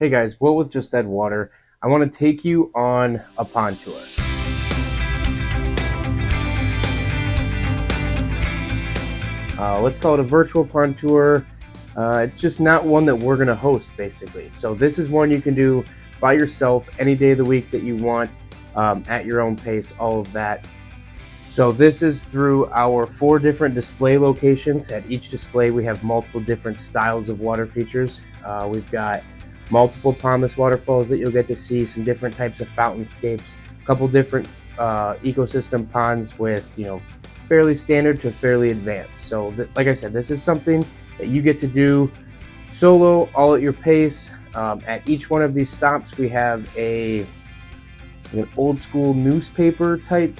Hey guys, Will with Just Add Water. I want to take you on a pond tour. Let's call it a virtual pond tour. It's just not one that we're going to host, basically. So this is one you can do by yourself any day of the week that you want, at your own pace, all of that. So this is through our 4 different display locations. At each display we have multiple different styles of water features. We've got multiple pondless waterfalls that you'll get to see, some different types of fountainscapes, a couple different ecosystem ponds with, fairly standard to fairly advanced. So like I said, this is something that you get to do solo, all at your pace. At each one of these stops we have an old school newspaper type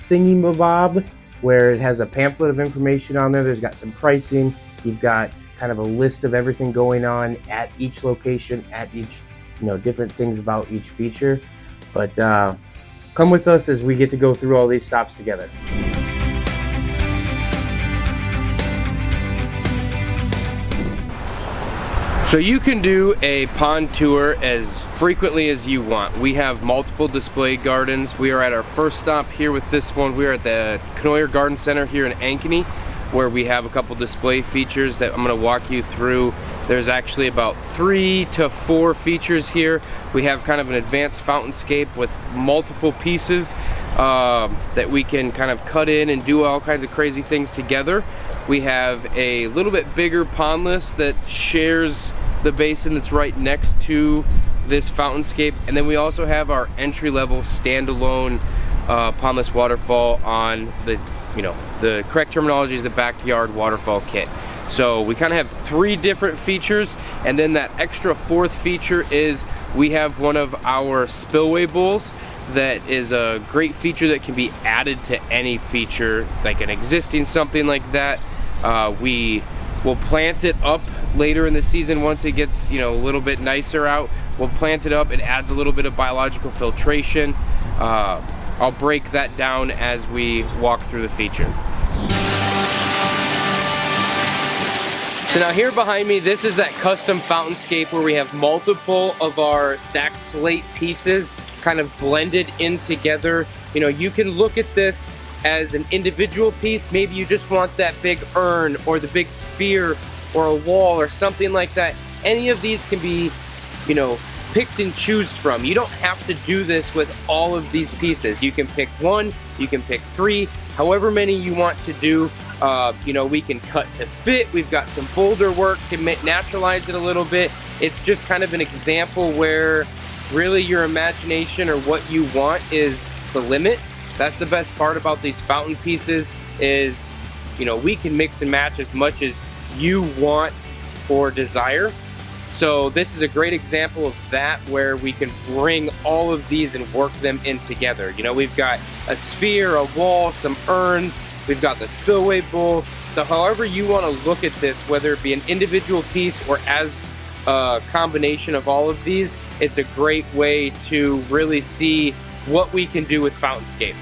thingy-mabob where it has a pamphlet of information on there. There's got some pricing. You've got kind of a list of everything going on at each location, at each, different things about each feature. But come with us as we get to go through all these stops together. So you can do a pond tour as frequently as you want. We have multiple display gardens. We are at our first stop here with this one. We are at the Canoer Garden Center here in Ankeny, where we have a couple display features that I'm going to walk you through. There's actually about 3 to 4 features here. We have kind of an advanced fountainscape with multiple pieces that we can kind of cut in and do all kinds of crazy things together. We have a little bit bigger pondless that shares the basin that's right next to this fountainscape, and then we also have our entry-level standalone pondless waterfall on the correct terminology is the backyard waterfall kit. So we kind of have 3 different features, and then that extra 4th feature is we have one of our spillway bowls that is a great feature that can be added to any feature, like an existing something like that. We will plant it up later in the season once it gets a little bit nicer out. We'll plant it up. It adds a little bit of biological filtration. I'll break that down as we walk through the feature. So now here behind me, this is that custom fountainscape where we have multiple of our stacked slate pieces kind of blended in together. You can look at this as an individual piece. Maybe you just want that big urn or the big sphere or a wall or something like that. Any of these can be, picked and choose from. You don't have to do this with all of these pieces. You can pick 1, you can pick 3, however many you want to do. We can cut to fit. We've got some boulder work to naturalize it a little bit. It's just kind of an example where really your imagination or what you want is the limit. That's the best part about these fountain pieces is, we can mix and match as much as you want or desire. So this is a great example of that, where we can bring all of these and work them in together. We've got a sphere, a wall, some urns, we've got the spillway bowl. So however you want to look at this, whether it be an individual piece or as a combination of all of these, it's a great way to really see what we can do with fountainscapes.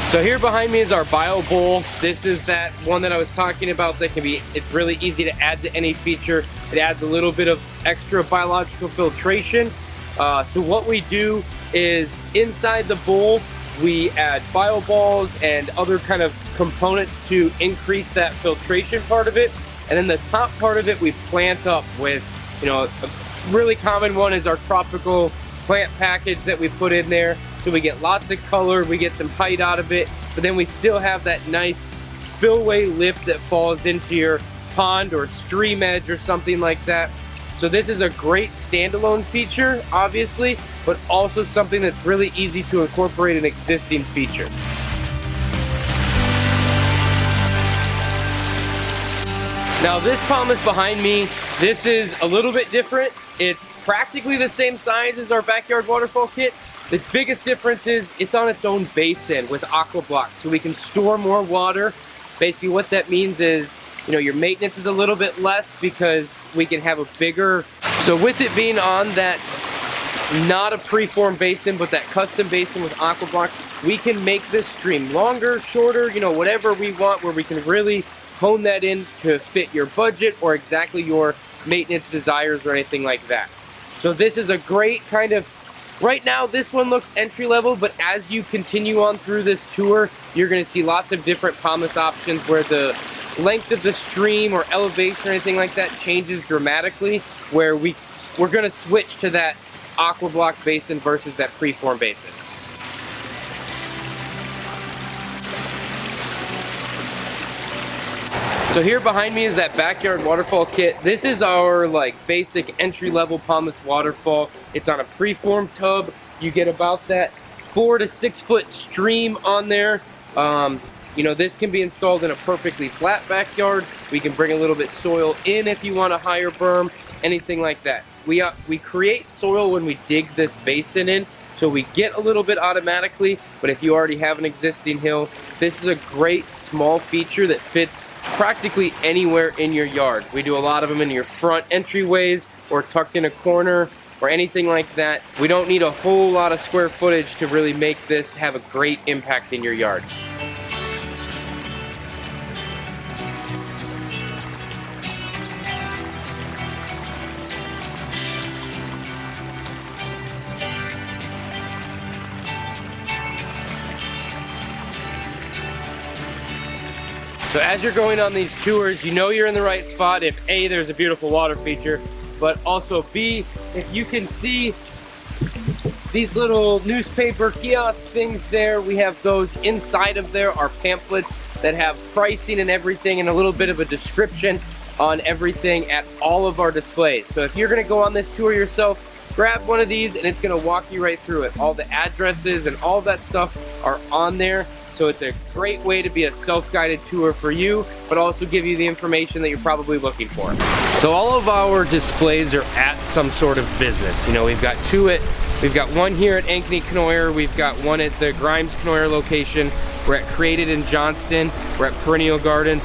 So here behind me is our bio bowl. This is that one that I was talking about that it's really easy to add to any feature. It adds a little bit of extra biological filtration. So what we do is inside the bowl, we add bio balls and other kind of components to increase that filtration part of it. And then the top part of it, we plant up with, a really common one is our tropical plant package that we put in there. So we get lots of color, we get some height out of it, but then we still have that nice spillway lift that falls into your pond or stream edge or something like that. So this is a great standalone feature, obviously, but also something that's really easy to incorporate an existing feature. Now this pond behind me, this is a little bit different. It's practically the same size as our backyard waterfall kit. The biggest difference is it's on its own basin with aqua blocks, so we can store more water. Basically what that means is, your maintenance is a little bit less because we can have a bigger, so with it being on that, not a preformed basin, but that custom basin with aqua blocks, we can make this stream longer, shorter, whatever we want, where we can really hone that in to fit your budget or exactly your maintenance desires or anything like that. So this is a great kind of, right now this one looks entry level, but as you continue on through this tour, you're gonna see lots of different pumice options where the length of the stream or elevation or anything like that changes dramatically, where we're gonna switch to that aqua block basin versus that preform basin. So here behind me is that backyard waterfall kit. This is our like basic entry-level pumice waterfall. It's on a preform tub. You get about that 4 to 6 foot stream on there. You know, this can be installed in a perfectly flat backyard. We can bring a little bit soil in if you want a higher berm, anything like that. We create soil when we dig this basin in, so we get a little bit automatically, but if you already have an existing hill, this is a great small feature that fits practically anywhere in your yard. We do a lot of them in your front entryways or tucked in a corner or anything like that. We don't need a whole lot of square footage to really make this have a great impact in your yard. So as you're going on these tours, you know you're in the right spot if A, there's a beautiful water feature, but also B, if you can see these little newspaper kiosk things there, we have those inside of there are pamphlets that have pricing and everything and a little bit of a description on everything at all of our displays. So if you're gonna go on this tour yourself, grab one of these and it's gonna walk you right through it. All the addresses and all that stuff are on there. So it's a great way to be a self-guided tour for you, but also give you the information that you're probably looking for. So all of our displays are at some sort of business. You know, we've got one here at Ankeny Canoer, we've got one at the Grimes Canoer location, we're at Created in Johnston, we're at Peral Gardens.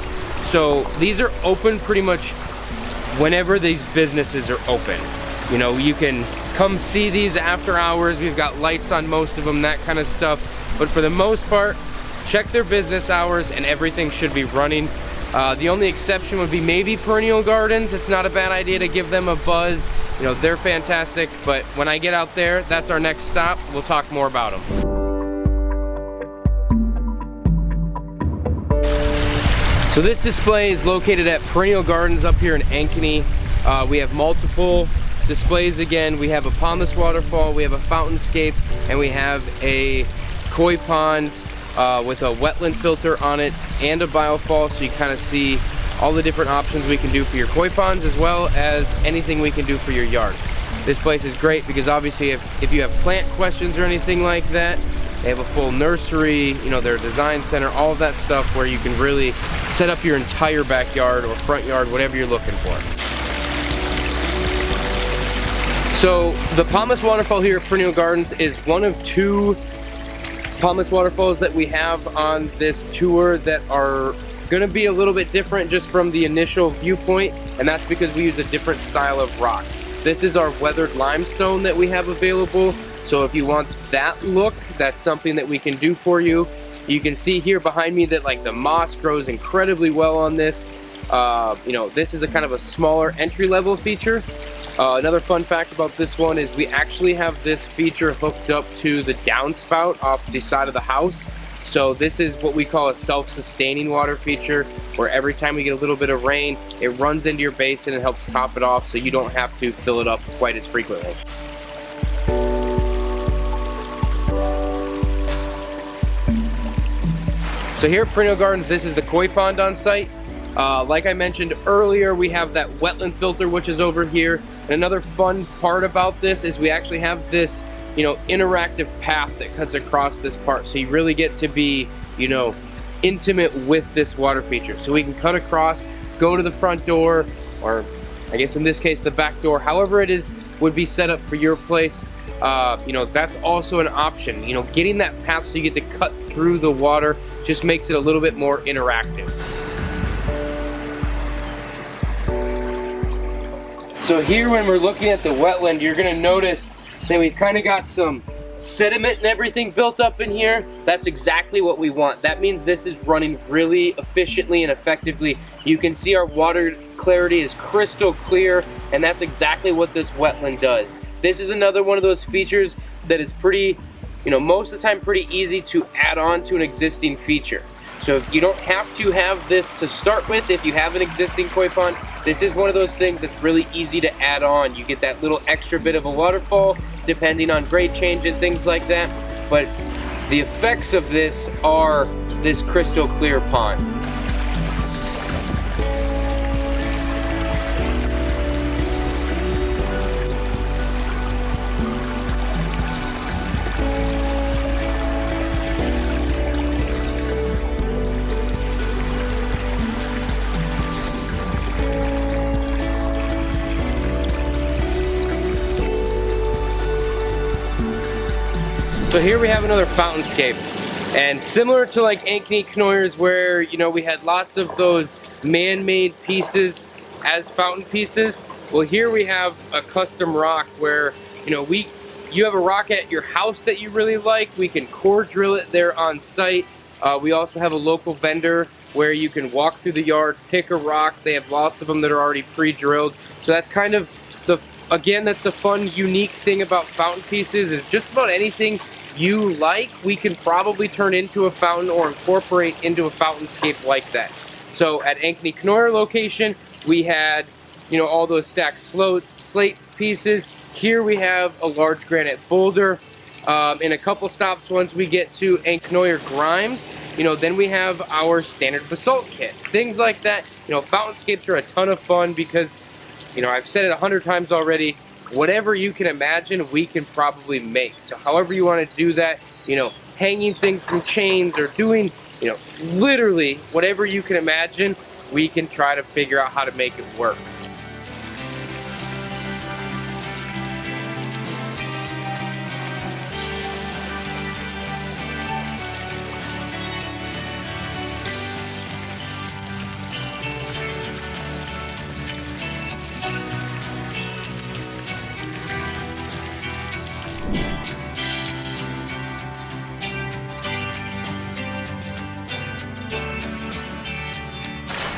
So these are open pretty much whenever these businesses are open. You know, you can come see these after hours, we've got lights on most of them, that kind of stuff. But for the most part, check their business hours and everything should be running. The only exception would be maybe Peral Gardens. It's not a bad idea to give them a buzz. You know, they're fantastic, but when I get out there, that's our next stop. We'll talk more about them. So this display is located at Peral Gardens up here in Ankeny. We have multiple displays again. We have a pondless waterfall, we have a Fountainscape, and we have a koi pond with a wetland filter on it and a biofall, so you kind of see all the different options we can do for your koi ponds as well as anything we can do for your yard. This place is great because obviously if you have plant questions or anything like that, they have a full nursery, you know, their design center, all of that stuff where you can really set up your entire backyard or front yard, whatever you're looking for. So the pumice waterfall here at Peral Gardens is one of 2 pumice waterfalls that we have on this tour that are gonna be a little bit different just from the initial viewpoint, and that's because we use a different style of rock. This is our weathered limestone that we have available, so if you want that look, that's something that we can do for you. You can see here behind me that like the moss grows incredibly well on this. You know, this is a kind of a smaller entry-level feature. Another fun fact about this one is we actually have this feature hooked up to the downspout off the side of the house. So this is what we call a self-sustaining water feature, where every time we get a little bit of rain, it runs into your basin and helps top it off so you don't have to fill it up quite as frequently. So here at Peral Gardens, this is the koi pond on site. Like I mentioned earlier, we have that wetland filter which is over here. And another fun part about this is we actually have this, you know, interactive path that cuts across this part. So you really get to be, you know, intimate with this water feature. So we can cut across, go to the front door, or I guess in this case the back door, however it is would be set up for your place. You know, that's also an option. You know, getting that path so you get to cut through the water just makes it a little bit more interactive. So here when we're looking at the wetland, you're gonna notice that we've kind of got some sediment and everything built up in here, that's exactly what we want. That means this is running really efficiently and effectively. You can see our water clarity is crystal clear, and that's exactly what this wetland does. This is another one of those features that is pretty, most of the time pretty easy to add on to an existing feature. So you don't have to have this to start with if you have an existing koi pond. This is one of those things that's really easy to add on. You get that little extra bit of a waterfall depending on grade change and things like that. But the effects of this are this crystal clear pond. So here we have another Fountainscape, and similar to like Ankeny Canoers where we had lots of those man-made pieces as fountain pieces, well here we have a custom rock where you have a rock at your house that you really like, we can core drill it there on site. We also have a local vendor where you can walk through the yard, pick a rock. They have lots of them that are already pre-drilled. So that's kind of that's the fun, unique thing about fountain pieces, is just about anything you like, we can probably turn into a fountain or incorporate into a Fountainscape like that. So at Ankeny Canoer location, we had, all those stacked slate pieces. Here we have a large granite boulder. In a couple stops, once we get to Canoer Grimes, then we have our standard basalt kit. Things like that. Fountainscapes are a ton of fun because, I've said it 100 times already, whatever you can imagine, we can probably make. So however you want to do that, hanging things from chains or doing, literally whatever you can imagine, we can try to figure out how to make it work.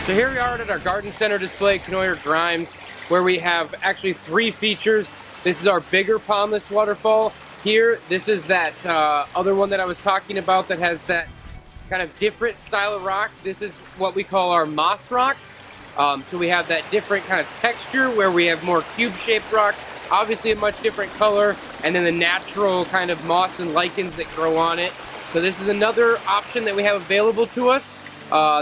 So here we are at our garden center display, Canoer Grimes, where we have actually 3 features. This is our bigger pondless waterfall. Here, this is that other one that I was talking about that has that kind of different style of rock. This is what we call our moss rock. So we have that different kind of texture where we have more cube-shaped rocks, obviously a much different color, and then the natural kind of moss and lichens that grow on it. So this is another option that we have available to us.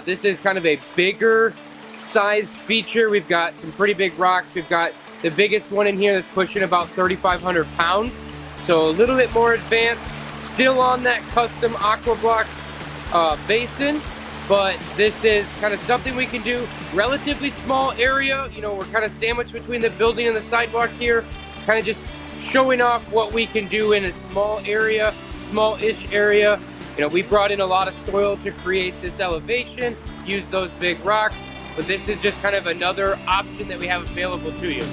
This is kind of a bigger size feature. We've got some pretty big rocks. We've got the biggest one in here that's pushing about 3,500 pounds. So a little bit more advanced, still on that custom aqua block basin, but this is kind of something we can do. Relatively small area, we're kind of sandwiched between the building and the sidewalk here, kind of just showing off what we can do in a small area, small-ish area. We brought in a lot of soil to create this elevation, use those big rocks, but this is just kind of another option that we have available to you.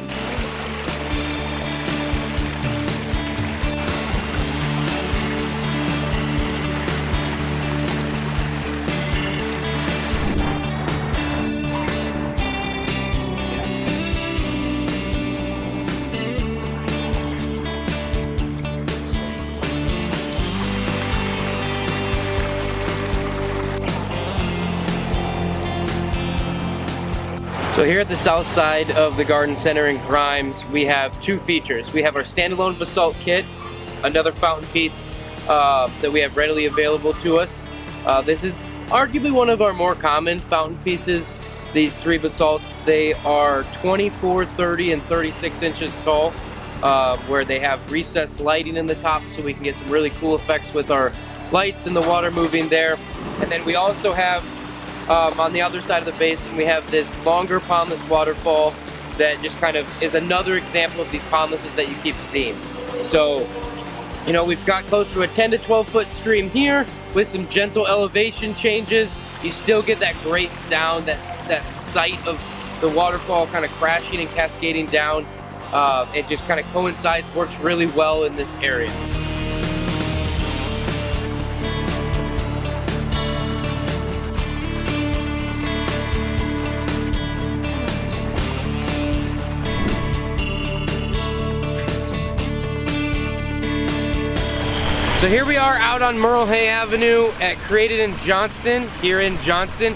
So here at the south side of the garden center in Grimes, we have 2 features. We have our standalone basalt kit, another fountain piece that we have readily available to us. This is arguably one of our more common fountain pieces. These 3 basalts, they are 24, 30, and 36 inches tall, where they have recessed lighting in the top so we can get some really cool effects with our lights and the water moving there. And then we also have on the other side of the basin, we have this longer pondless waterfall that just kind of is another example of these pondlesses that you keep seeing. So, we've got close to a 10 to 12 foot stream here with some gentle elevation changes. You still get that great sound, that sight of the waterfall kind of crashing and cascading down. It just kind of coincides, works really well in this area. So here we are out on Merle Hay Avenue at Created in Johnston, here in Johnston.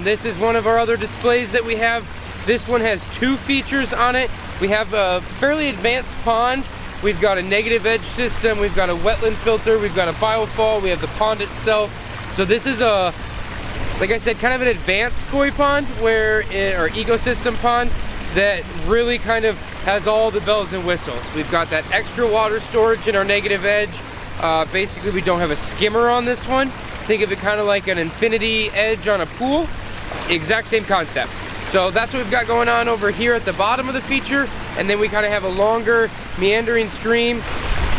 This is one of our other displays that we have. This one has 2 features on it. We have a fairly advanced pond. We've got a negative edge system. We've got a wetland filter. We've got a biofall. We have the pond itself. So this is a, like I said, kind of an advanced koi pond or ecosystem pond that really kind of has all the bells and whistles. We've got that extra water storage in our negative edge. Basically, we don't have a skimmer on this one. Think of it kind of like an infinity edge on a pool. Exact same concept. So that's what we've got going on over here at the bottom of the feature. And then we kind of have a longer meandering stream.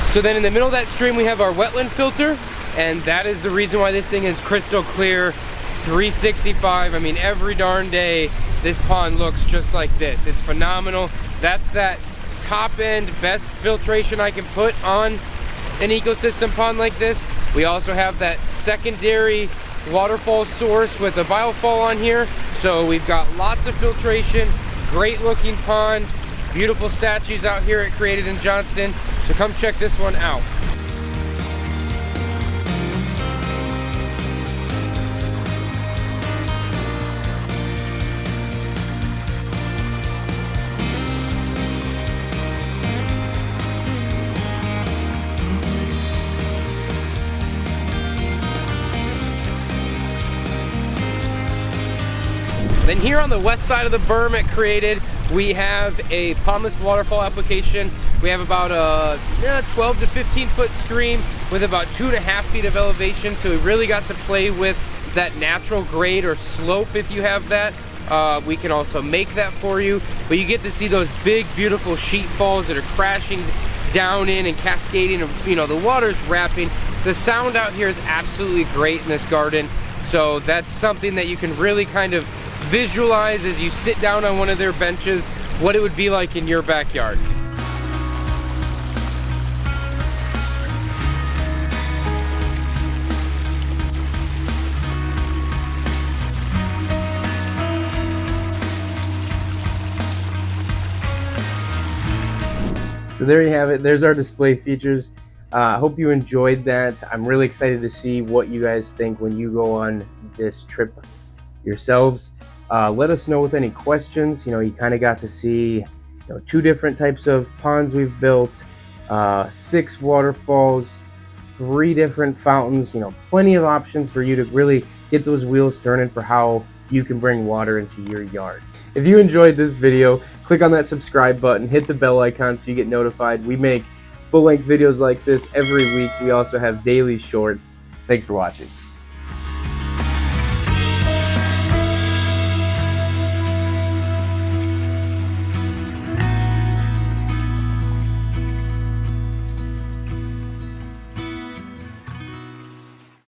So then in the middle of that stream, we have our wetland filter. And that is the reason why this thing is crystal clear, 365. I mean, every darn day, this pond looks just like this. It's phenomenal. That's that top end, best filtration I can put on an ecosystem pond like this. We also have that secondary waterfall source with a biofall on here. So we've got lots of filtration, great looking pond, beautiful statues out here at Created in Johnston. So come check this one out. Then here on the west side of the berm at Created, we have a pondless waterfall application. We have about a 12 to 15 foot stream with about 2.5 feet of elevation. So we really got to play with that natural grade or slope if you have that. We can also make that for you. But you get to see those big, beautiful sheet falls that are crashing down in and cascading. You know, the water's wrapping. The sound out here is absolutely great in this garden. So that's something that you can really kind of visualize as you sit down on one of their benches, what it would be like in your backyard. So there you have it. There's our display features. I hope you enjoyed that. I'm really excited to see what you guys think when you go on this trip yourselves. Let us know with any questions. You know, you kind of got to see 2 different types of ponds we've built, 6 waterfalls, 3 different fountains, plenty of options for you to really get those wheels turning for how you can bring water into your yard. If you enjoyed this video, click on that subscribe button, hit the bell icon so you get notified. We make full-length videos like this every week. We also have daily shorts. Thanks for watching.